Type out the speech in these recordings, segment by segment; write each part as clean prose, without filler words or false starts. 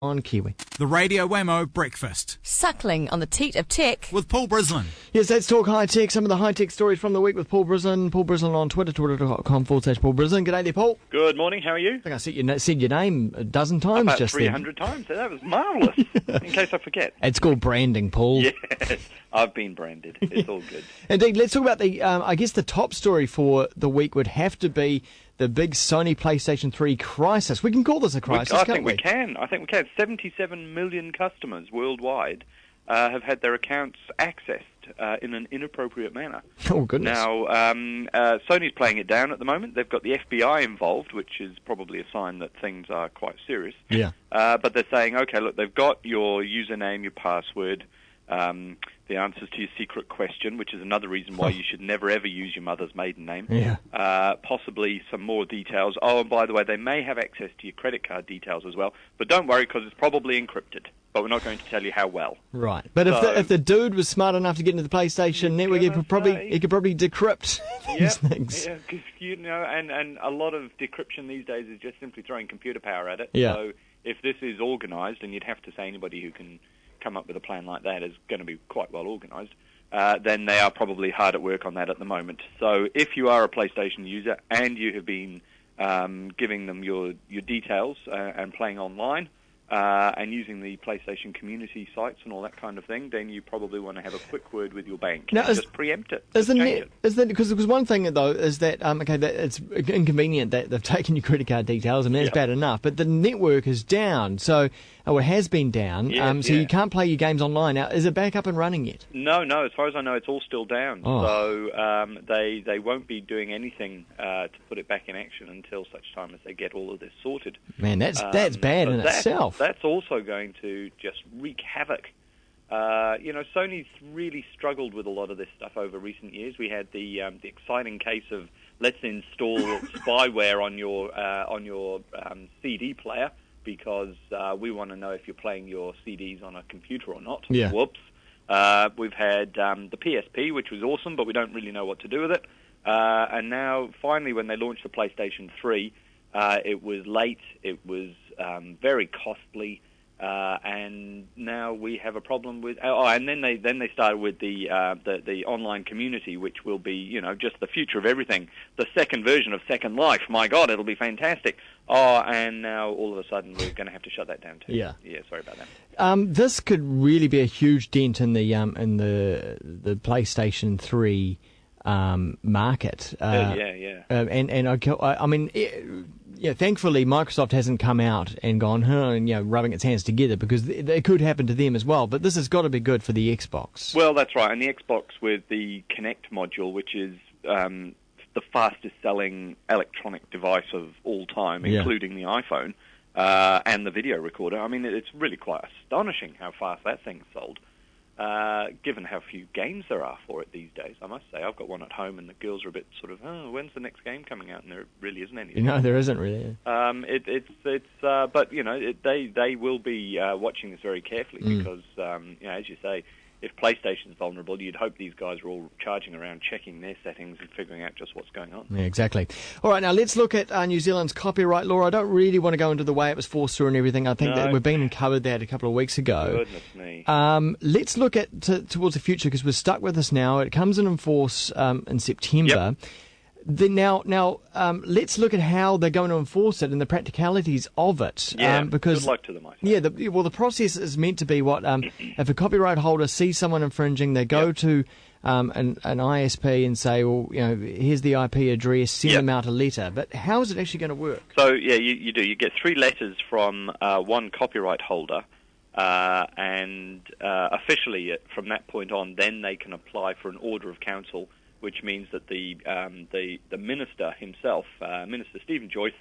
on Kiwi. The Radio Wammo Breakfast. Suckling on the teat of tech. With Paul Brislen. Yes, let's talk high-tech. Some of the high-tech stories from the week with Paul Brislen. Paul Brislen on Twitter, twitter.com/Paul Brislen. G'day there, Paul. Good morning, how are you? I think I said your name a dozen times About just 300 times. That was marvellous, in case I forget. It's called branding, Paul. Yes, I've been branded. It's all good. Indeed, let's talk about I guess the top story for the week would have to be the big Sony PlayStation 3 crisis. We can call this a crisis, I can't think we can. 77 million customers worldwide have had their accounts accessed in an inappropriate manner. Oh, goodness. Now, Sony's playing it down at the moment. They've got the FBI involved, which is probably a sign that things are quite serious. Yeah. But they're saying, okay, look, they've got your username, your password, the answers to your secret question, which is another reason why you should never ever use your mother's maiden name. Yeah. Possibly some more details. Oh, and by the way, they may have access to your credit card details as well. But don't worry, because it's probably encrypted. But we're not going to tell you how well. Right. But if the dude was smart enough to get into the PlayStation network, he could probably decrypt these things. Yeah, because and a lot of decryption these days is just simply throwing computer power at it. Yeah. So if this is organised, and you'd have to say anybody who can come up with a plan like that is going to be quite well organised, then they are probably hard at work on that at the moment. So if you are a PlayStation user and you have been giving them your details and playing online and using the PlayStation community sites and all that kind of thing, then you probably want to have a quick word with your bank. Now, just preempt it. Because one thing though is that that it's inconvenient that they've taken your credit card details, and that's bad enough. But the network is down, so it has been down. So you can't play your games online. Now, is it back up and running yet? No. As far as I know, it's all still down. Oh. So they won't be doing anything to put it back in action until such time as they get all of this sorted. Man, that's bad in itself. That's also going to just wreak havoc. Sony's really struggled with a lot of this stuff over recent years. We had the exciting case of let's install spyware on your CD player because we want to know if you're playing your CDs on a computer or not. Yeah. Whoops. We've had the PSP, which was awesome, but we don't really know what to do with it. And now, finally, when they launched the PlayStation 3, it was late, it was very costly, and now we have a problem with. And then they started with the online community, which will be just the future of everything. The second version of Second Life. My God, it'll be fantastic. And now all of a sudden we're going to have to shut that down too. Yeah. Sorry about that. This could really be a huge dent in the PlayStation 3 market. Thankfully Microsoft hasn't come out and gone, rubbing its hands together, because it could happen to them as well. But this has got to be good for the Xbox. Well, that's right. And the Xbox with the Kinect module, which is the fastest-selling electronic device of all time, including the iPhone, and the video recorder. I mean, it's really quite astonishing how fast that thing's sold. Given how few games there are for it these days, I must say. I've got one at home, and the girls are a bit sort of, when's the next game coming out? And there really isn't any. No, there isn't really. But they will be watching this very carefully because, as you say, if PlayStation's vulnerable, you'd hope these guys are all charging around, checking their settings and figuring out just what's going on. Yeah, exactly. All right, now let's look at New Zealand's copyright law. I don't really want to go into the way it was forced through and everything. I think that we've been and covered that a couple of weeks ago. Goodness me. Let's look at towards the future, because we're stuck with this now. It comes in force in September. Yep. Now, let's look at how they're going to enforce it and the practicalities of it. Because good luck to them, I think. Yeah, the process is meant to be what if a copyright holder sees someone infringing, they go to an ISP and say, well, here's the IP address, send them out a letter. But how is it actually going to work? So, you do. You get 3 letters from one copyright holder, and officially from that point on, then they can apply for an order of council, which means that the minister himself, Minister Stephen Joyce,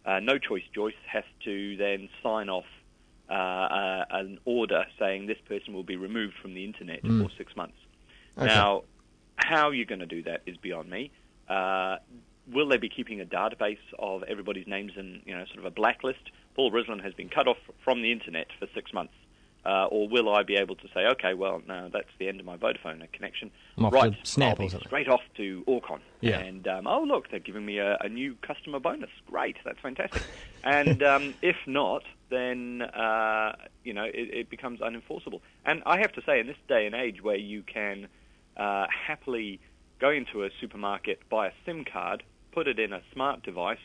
No Choice Joyce, has to then sign off an order saying this person will be removed from the internet for 6 months. Okay. Now, how you're going to do that is beyond me. Will they be keeping a database of everybody's names in sort of a blacklist? Paul Brislen has been cut off from the internet for 6 months. Or will I be able to say, okay, well, no, that's the end of my Vodafone connection. Right, Snap I'll or something. Straight off to Orcon. Yeah. And, look, they're giving me a new customer bonus. Great, that's fantastic. And if not, then it becomes unenforceable. And I have to say, in this day and age where you can happily go into a supermarket, buy a SIM card, put it in a smart device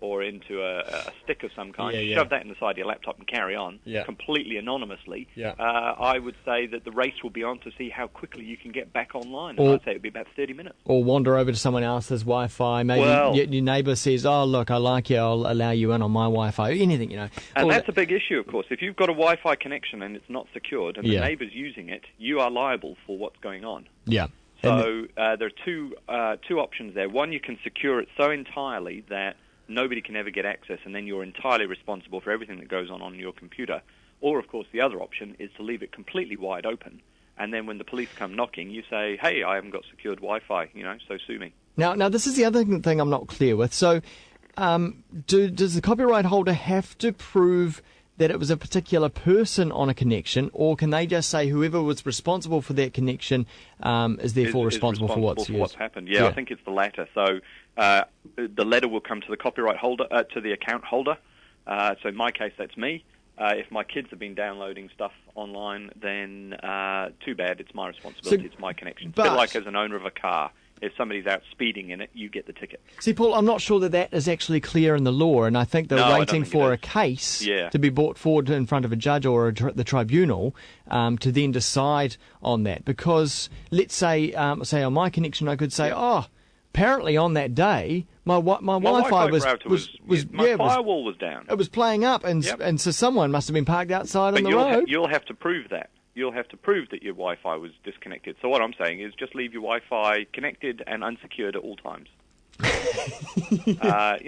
or into a stick of some kind, shove that inside your laptop and carry on completely anonymously, I would say that the race will be on to see how quickly you can get back online. And I'd say it would be about 30 minutes. Or wander over to someone else's Wi-Fi. Maybe your neighbour says, oh, look, I like you, I'll allow you in on my Wi-Fi. Anything, And that's a big issue, of course. If you've got a Wi-Fi connection and it's not secured and the neighbour's using it, you are liable for what's going on. Yeah. So there are two options there. One, you can secure it so entirely that nobody can ever get access, and then you're entirely responsible for everything that goes on your computer. Or, of course, the other option is to leave it completely wide open, and then when the police come knocking, you say, hey, I haven't got secured Wi-Fi, so sue me. Now, this is the other thing I'm not clear with. So, does the copyright holder have to prove that it was a particular person on a connection, or can they just say whoever was responsible for that connection is therefore responsible for what's happened? Yeah, I think it's the latter. So the letter will come to the copyright holder, to the account holder. So in my case, that's me. If my kids have been downloading stuff online, then too bad. It's my responsibility. It's my connection. It's a bit like as an owner of a car. If somebody's out speeding in it, you get the ticket. See, Paul, I'm not sure that is actually clear in the law, and I think they're waiting for a case to be brought forward in front of a judge or the tribunal to then decide on that. Because let's say on my connection, I could say, apparently on that day, my Wi-Fi my firewall was down. It was playing up, and so someone must have been parked outside on the road. You'll have to prove that. You'll have to prove that your Wi-Fi was disconnected. So what I'm saying is just leave your Wi-Fi connected and unsecured at all times. Because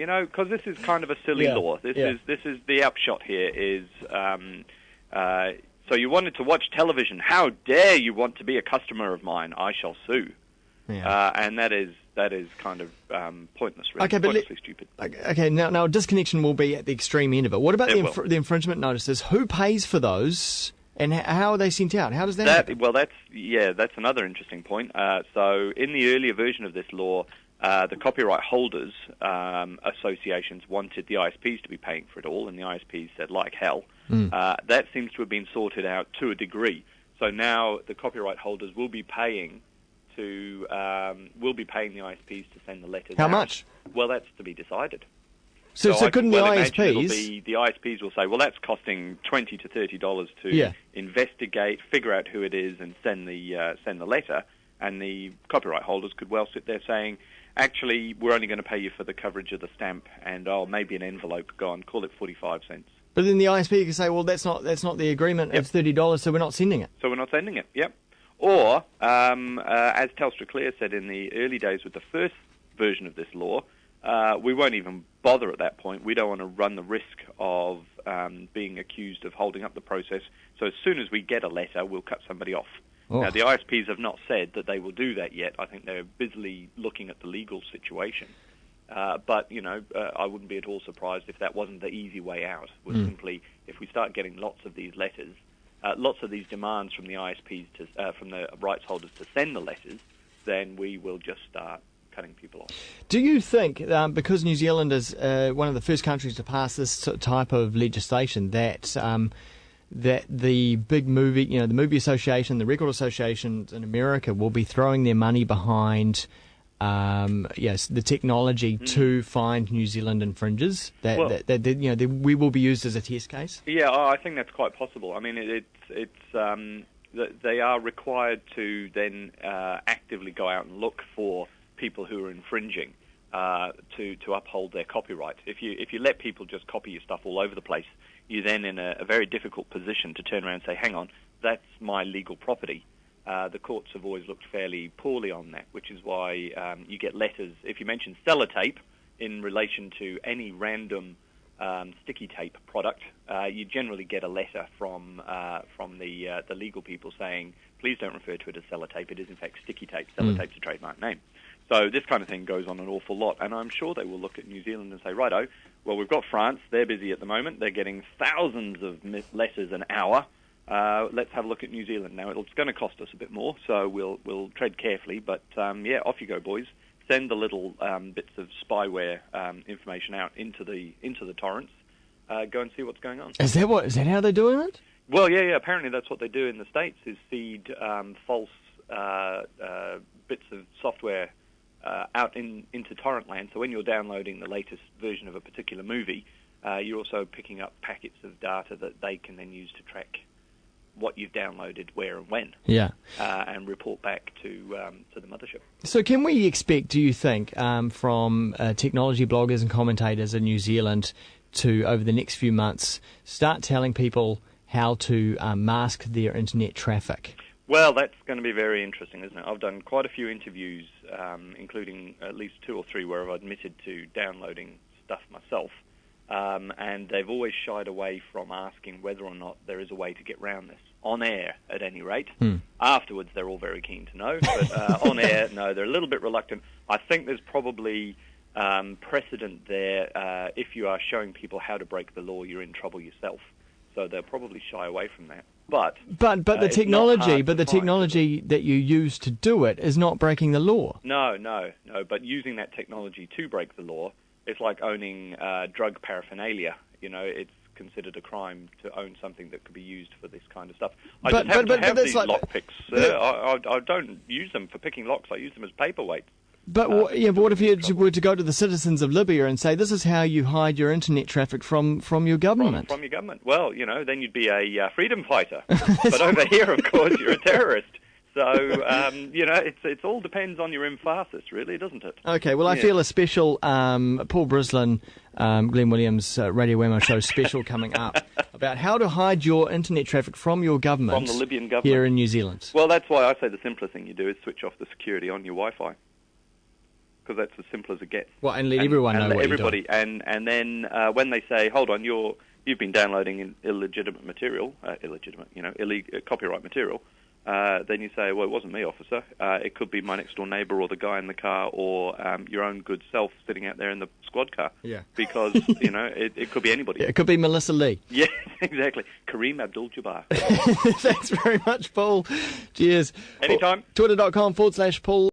this is kind of a silly law. This is the upshot here is, so you wanted to watch television. How dare you want to be a customer of mine? I shall sue. Yeah. And that is kind of pointless, really. Pointlessly stupid. Okay, now disconnection will be at the extreme end of it. What about the infringement notices? Who pays for those? And how are they sent out? How does that happen? Well, that's another interesting point. So in the earlier version of this law, the copyright holders associations wanted the ISPs to be paying for it all, and the ISPs said, like hell. That seems to have been sorted out to a degree. So now the copyright holders will be paying the ISPs to send the letters. How much? Well, that's to be decided. So couldn't the ISPs... The ISPs will say, well, that's costing $20 to $30 to investigate, figure out who it is, and send the letter. And the copyright holders could well sit there saying, actually, we're only going to pay you for the coverage of the stamp, and maybe an envelope. Go on, call it 45 cents. But then the ISP can say, well, that's not the agreement. It's $30, so we're not sending it. Yep. Or, as Telstra Clear said in the early days with the first version of this law, we won't even bother at that point. We don't want to run the risk of being accused of holding up the process. So as soon as we get a letter, we'll cut somebody off. Now, the ISPs have not said that they will do that yet. I think they're busily looking at the legal situation. But, I wouldn't be at all surprised if that wasn't the easy way out. Was simply, if we start getting lots of these letters, lots of these demands from the ISPs, from the rights holders to send the letters, then we will just start cutting people off. Do you think, because New Zealand is one of the first countries to pass this type of legislation, that the big movie, the movie association, the record associations in America will be throwing their money behind the technology to find New Zealand infringers? We will be used as a test case? Yeah, I think that's quite possible. I mean, they are required to then actively go out and look for people who are infringing to uphold their copyright. If you let people just copy your stuff all over the place, you're then in a very difficult position to turn around and say, hang on, that's my legal property. The courts have always looked fairly poorly on that, which is why you get letters. If you mention sellotape in relation to any random sticky tape product, you generally get a letter from the legal people saying, please don't refer to it as sellotape. It is, in fact, sticky tape. Sellotape's a trademark name. So this kind of thing goes on an awful lot, and I'm sure they will look at New Zealand and say, righto, well, we've got France. They're busy at the moment. They're getting thousands of letters an hour. Let's have a look at New Zealand. Now, it's going to cost us a bit more, so we'll tread carefully, but off you go, boys. Send the little bits of spyware information out into the torrents, go and see what's going on. Is that how they're doing it? Well, yeah. Apparently, that's what they do in the States: is feed false bits of software out into torrent land. So when you're downloading the latest version of a particular movie, you're also picking up packets of data that they can then use to track what you've downloaded, where and when, and report back to the mothership. So can we expect, do you think, from technology bloggers and commentators in New Zealand to, over the next few months, start telling people how to mask their internet traffic? Well, that's going to be very interesting, isn't it? I've done quite a few interviews, including at least 2 or 3 where I've admitted to downloading stuff myself, and they've always shied away from asking whether or not there is a way to get round this. On air, at any rate. Afterwards, they're all very keen to know, but on air, no, they're a little bit reluctant. I think there's probably precedent there. If you are showing people how to break the law, you're in trouble yourself. So they'll probably shy away from that. But the technology that you use to do it is not breaking the law. No. But using that technology to break the law, it's like owning drug paraphernalia. You know, it's considered a crime to own something that could be used for this kind of stuff. I just happen to have these lock picks. I don't use them for picking locks. I use them as paperweights. But what if you were to go to the citizens of Libya and say, this is how you hide your internet traffic from your government? From your government. Well, then you'd be a freedom fighter. But over here, of course, you're a terrorist. So, it all depends on your emphasis, really, doesn't it? Okay, well, I feel a special Paul Brislen, Glenn Williams Radio Wammo show special coming up about how to hide your internet traffic from your government. From the Libyan government. Here in New Zealand. Well, that's why I say the simplest thing you do is switch off the security on your Wi-Fi. Because that's as simple as it gets. Well, and let everyone know what everybody, you're doing. And then when they say, hold on, you've been downloading illegitimate material, copyright material, then you say, well, it wasn't me, officer. It could be my next door neighbour or the guy in the car or your own good self sitting out there in the squad car. Yeah. Because, it could be anybody. Yeah, it could be Melissa Lee. Yeah, exactly. Kareem Abdul-Jabbar. Thanks very much, Paul. Cheers. Anytime. Twitter.com/Paul